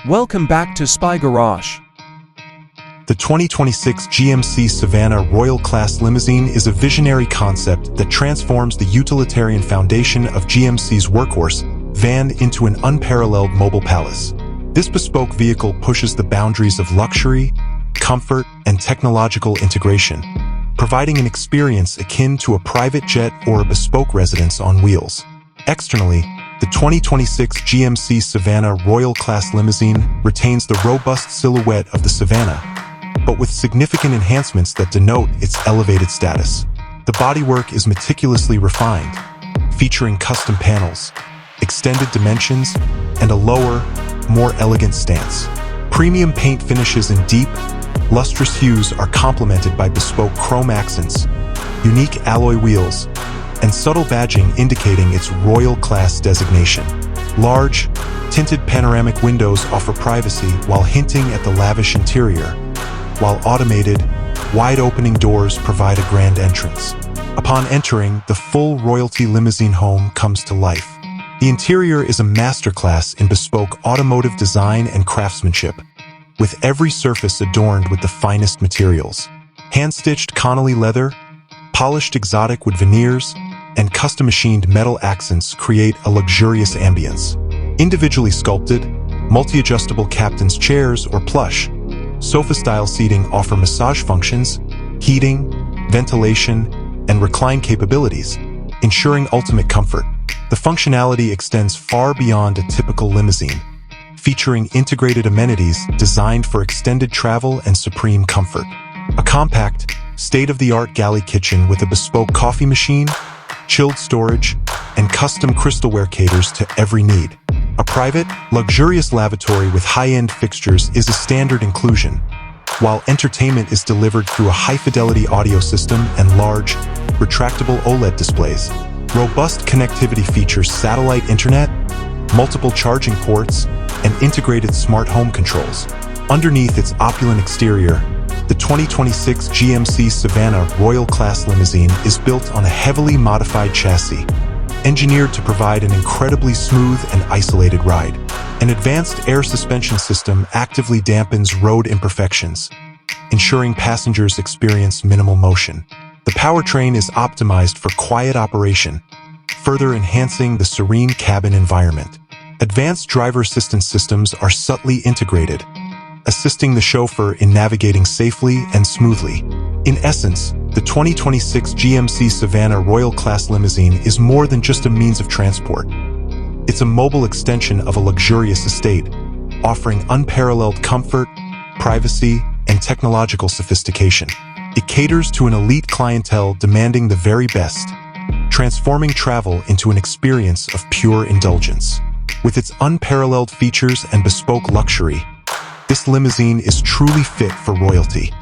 Welcome back to Spy Garage. The 2026 GMC Savana Royal Class Limousine is a visionary concept that transforms the utilitarian foundation of GMC's workhorse van into an unparalleled mobile palace. This bespoke vehicle pushes the boundaries of luxury, comfort, and technological integration, providing an experience akin to a private jet or a bespoke residence on wheels. Externally, the 2026 GMC Savana Royal Class Limousine retains the robust silhouette of the Savana, but with significant enhancements that denote its elevated status. The bodywork is meticulously refined, featuring custom panels, extended dimensions, and a lower, more elegant stance. Premium paint finishes in deep, lustrous hues are complemented by bespoke chrome accents, unique alloy wheels, and subtle badging indicating its royal class designation. Large, tinted panoramic windows offer privacy while hinting at the lavish interior, while automated, wide-opening doors provide a grand entrance. Upon entering, the full royalty limousine home comes to life. The interior is a masterclass in bespoke automotive design and craftsmanship, with every surface adorned with the finest materials. Hand-stitched Connolly leather, polished exotic wood veneers, and custom-machined metal accents create a luxurious ambience. Individually sculpted, multi-adjustable captain's chairs or plush, sofa-style seating offer massage functions, heating, ventilation, and recline capabilities, ensuring ultimate comfort. The functionality extends far beyond a typical limousine, featuring integrated amenities designed for extended travel and supreme comfort. A compact, state-of-the-art galley kitchen with a bespoke coffee machine, chilled storage, and custom crystalware caters to every need. A private, luxurious lavatory with high-end fixtures is a standard inclusion, while entertainment is delivered through a high-fidelity audio system and large, retractable OLED displays. Robust connectivity features satellite internet, multiple charging ports, and integrated smart home controls. Underneath its opulent exterior, the 2026 GMC Savana Royal Class Limousine is built on a heavily modified chassis, engineered to provide an incredibly smooth and isolated ride. An advanced air suspension system actively dampens road imperfections, ensuring passengers experience minimal motion. The powertrain is optimized for quiet operation, further enhancing the serene cabin environment. Advanced driver assistance systems are subtly integrated, assisting the chauffeur in navigating safely and smoothly. In essence, the 2026 GMC Savana Royal Class Limousine is more than just a means of transport. It's a mobile extension of a luxurious estate, offering unparalleled comfort, privacy, and technological sophistication. It caters to an elite clientele demanding the very best, transforming travel into an experience of pure indulgence. With its unparalleled features and bespoke luxury, this limousine is truly fit for royalty.